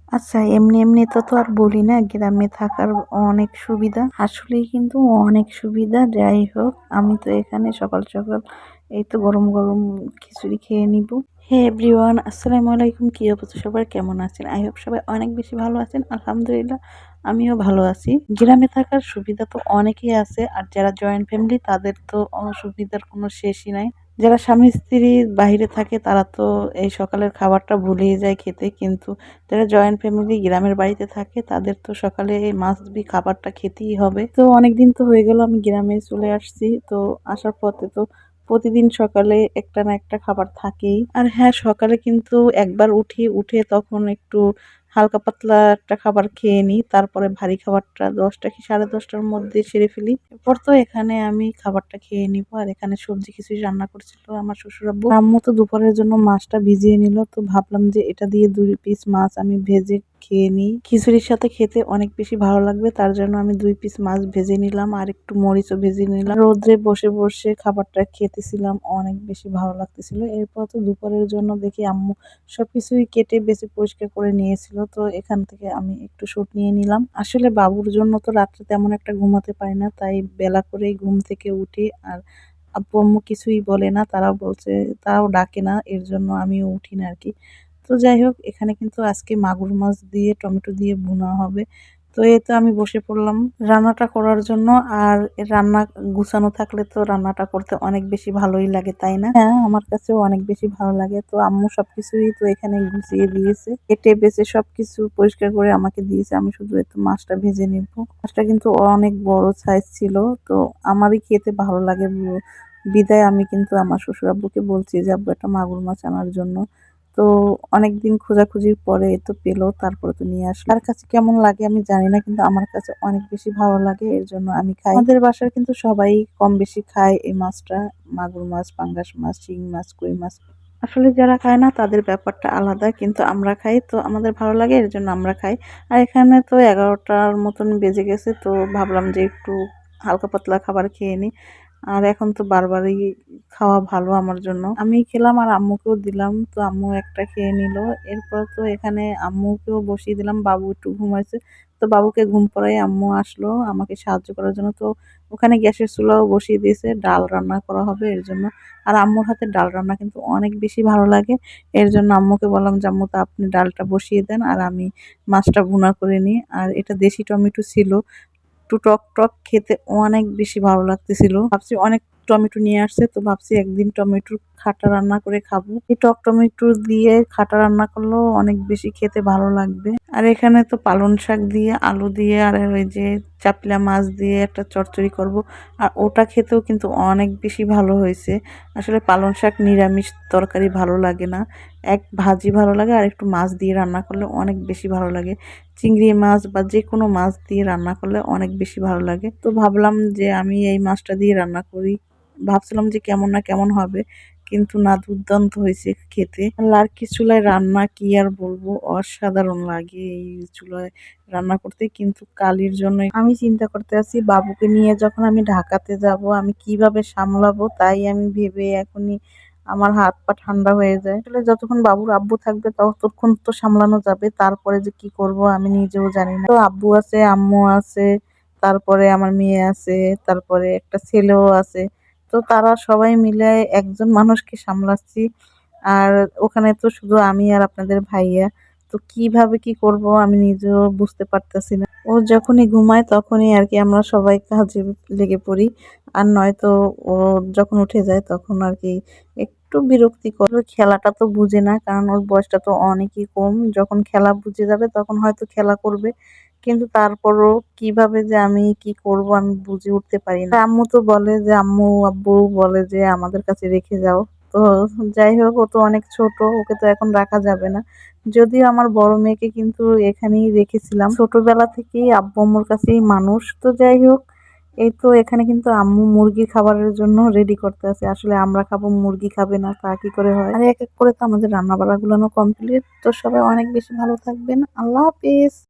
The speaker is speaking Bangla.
আচ্ছা, এমনি তো আর বলি না, গ্রামে থাকার অনেক সুবিধা। আসলেই কিন্তু অনেক সুবিধা। যাই হোক, আমি তো এখানে সকাল সকাল এই তো গরম গরম খিচুড়ি খেয়ে নিব। হে এভরিওয়ান, আসসালামু আলাইকুম। কি অবস্থা সবার, কেমন আছেন? আই হোপ সবাই অনেক বেশি ভালো আছেন। আলহামদুলিল্লাহ, আমিও ভালো আছি। গ্রামে থাকার সুবিধা তো অনেকই আছে, আর যারা জয়েন্ট ফ্যামিলি তাদের তো অসুবিধার কোনো শেষই নাই। যারা স্বামী স্ত্রী বাইরে থাকে তারা তো এই সকালের খাবারটা ভুলেই যায় খেতে, কিন্তু যারা জয়েন্ট ফ্যামিলি গ্রামের বাড়িতে থাকে তাদের তো সকালে এই মাস্ট বি খাবারটা খেতেই হবে। তো অনেকদিন তো হয়ে গেল আমি গ্রামে চলে আসছি, তো আসার পথে তো প্রতিদিন সকালে একটা না একটা খাবার থাকেই। আর হ্যাঁ, সকালে কিন্তু একবার উঠে তখন একটু হালকা পাতলা একটা খাবার খেয়ে নিই, তারপরে ভারী খাবারটা 10টা কি 10:30টার মধ্যে সেরে ফেলি। এরপর তো এখানে আমি খাবারটা খেয়ে নিবো। আর এখানে সবজি কিছুই রান্না করছিল আমার শ্বশুর আব্বু। আম্মু তো দুপুরের জন্য মাছটা ভিজিয়ে নিল, তো ভাবলাম যে এটা দিয়ে 2 পিস মাছ আমি ভেজে খেয়ে নিই। খিচুড়ির সাথে খেতে অনেক বেশি ভালো লাগবে, তার জন্য আমি 2 পিস মাছ ভেজে নিলাম আর একটু মরিচও ভেজে নিলাম। রোদ্রে বসে বসে খাবারটা খেতেছিলাম, অনেক বেশি ভালো লাগতেছিল। এরপর তো দুপুরের জন্য দেখি আম্মু সবকিছুই কেটে বেছে পরিষ্কার করে নিয়েছিল, তো এখান থেকে আমি একটু শুট নিয়ে নিলাম। আসলে বাবুর জন্য তো রাত্রে তেমন একটা ঘুমাতে পারি না, তাই বেলা করেই ঘুম থেকে উঠি। আর আব্বু আম্মু কিছুই বলে না, তারাও ডাকে না, এর জন্য আমিও উঠি না আর কি। তো যাই হোক, এখানে কিন্তু আজকে মাগুর মাছ দিয়ে টমেটো দিয়ে ভুনা হবে। তো এই তো আমি বসে পড়লাম রান্নাটা করার জন্য। আর রান্না গুছানো থাকলে তো রান্নাটা করতে অনেক বেশি ভালোই লাগে, তাই না? হ্যাঁ, আমার কাছেও অনেক বেশি ভালো লাগে। তো আম্মু সবকিছুই তো এখানে গুছিয়ে দিয়েছে, কেটে বেছে সবকিছু পরিষ্কার করে আমাকে দিয়েছে। আমি শুধু একটু মাছটা ভেজে নিব। মাছটা কিন্তু অনেক বড় সাইজ ছিল, তো আমারই খেতে ভালো লাগে বিদায় আমি কিন্তু আমার শ্বশুর আব্বুকে বলছি যে আব্বু একটা মাগুর মাছ আনার জন্য। তো অনেকদিন খোঁজাখুঁজির পরে তো পেলো, তারপরে তো নিয়ে আসলো। তার কাছে কেমন লাগে আমি জানি না, কিন্তু আমার কাছে অনেক বেশি ভালো লাগে, এর জন্য আমি খাই। আমাদের বাসার কিন্তু সবাই কম বেশি খায় এই মাছটা। মাগুর মাছ, পাঙ্গাস মাছ, শিং মাছ, কই মাছ। আসলে যারা খায় না তাদের ব্যাপারটা আলাদা, কিন্তু আমরা খাই তো আমাদের ভালো লাগে, এর জন্য আমরা খাই। আর এখানে তো 11টার মতন বেজে গেছে, তো ভাবলাম যে একটু হালকা পাতলা খাবার খেয়ে নিই। আর এখন তো বারবারই খাওয়া ভালো আমার জন্য। আমি খেলাম আর আম্মুকেও দিলাম, তো আম্মু একটা খেয়ে নিল। এরপর তো এখানে আম্মুকেও বসিয়ে দিলাম, বাবু একটু ঘুমাইছে। তো বাবুকে ঘুম পাড়াই আম্মু আসলো আমাকে সাহায্য করার জন্য। তো ওখানে গ্যাসের চুলাও বসিয়ে দিয়েছে, ডাল রান্না করা হবে এর জন্য। আর আম্মুর হাতের ডাল রান্না কিন্তু অনেক বেশি ভালো লাগে, এর জন্য আম্মুকে বললাম যে আম্মু তা আপনি ডালটা বসিয়ে দেন আর আমি মাছটা ভুনা করে নিই। আর এটা দেশি টমেটো ছিল, একটু টক টক, খেতে অনেক বেশি ভালো লাগতেছিল। ভাবছি অনেক টমেটো নিয়ে আসছে, তো ভাবছি একদিন টমেটোর খাটা রান্না করে খাবো। এই টক টমেটো দিয়ে খাটা রান্না করলেও অনেক বেশি খেতে ভালো লাগবে। আর এখানে তো পালং শাক দিয়ে, আলু দিয়ে, আর ওই যে চাপলা মাছ দিয়ে একটা চচ্চড়ি করব। আর ওটা খেতেও কিন্তু অনেক বেশি ভালো হয়েছে। আসলে পালং শাক নিরামিষ তরকারি ভালো লাগে না, এক ভাজি ভালো লাগে, আর একটু মাছ দিয়ে রান্না করলে অনেক বেশি ভালো লাগে। চিংড়ি মাছ বা যে কোনো মাছ দিয়ে রান্না করলে অনেক বেশি ভালো লাগে। তো ভাবলাম যে আমি এই মাছটা দিয়ে রান্না করি। ভাবছিলাম যে কেমন না কেমন হবে, কিন্তু না, দুর্দান্ত হয়েছে খেতে। লার্কি চুলায় রান্না কি আর বলবো, অসাধারণ লাগে এই চুলায় রান্না করতে। কিন্তু কালির জন্য আমি চিন্তা করতে আছি বাবুকে নিয়ে যখন আমি ঢাকাতে যাব আমি কিভাবে সামলাবো, তাই আমি ভেবে এখনই আমার হাত পা ঠান্ডা হয়ে যায়। আসলে যতক্ষণ বাবুর আব্বু থাকবে ততক্ষণ তো সামলানো যাবে, তারপরে যে কি করব আমি নিজেও জানি না। তো আব্বু আছে, আম্মু আছে, তারপরে আমার মেয়ে আছে, তারপরে একটা ছেলেও আছে। তো তারা সবাই মিলে একজন মানুষকে সামলাচ্ছি। আর ওখানে তো শুধু আমি আর আপনাদের ভাইয়া। তো কিভাবে কি করব আমি নিজেও বুঝতে পারতেছি না। ও যখনই ঘুমায় তখনই আর কি আমরা সবাই কাজে লেগে পড়ি। আর নয়তো ও যখন উঠে যায় তখন আর কি একটু বিরক্তিকর। খেলাটা তো বুঝে না, কারণ ওর বয়সটা তো অনেকই কম। যখন খেলা বুঝে যাবে তখন হয়তো খেলা করবে, কিন্তু তারপরও কিভাবে যে আমি কি করব আমি বুঝে উঠতে পারি না। আম্মু তো বলে যে আম্মু আব্বু বলে যে আমাদের কাছে রেখে যাও। তো যাই হোক, ও তো অনেক ছোট, ওকে তো এখন রাখা যাবে না। যদিও আমার বড় মেয়েকে কিন্তু এখানেই রেখেছিলাম, ছোটবেলা থেকেই আব্বু আম্মুর কাছেই মানুষ। তো যাই হোক, এই তো এখানে কিন্তু আম্মু মুরগি খাবারের জন্য রেডি করতে আছে। আসলে আমরা খাবো, মুরগি খাবে না, তা কি করে হয়? আর এক এক করে তো আমাদের রান্না বান্না গুলো কমপ্লিট। তো সবাই অনেক বেশি ভালো থাকবেন, আল্লাহ হাফেজ।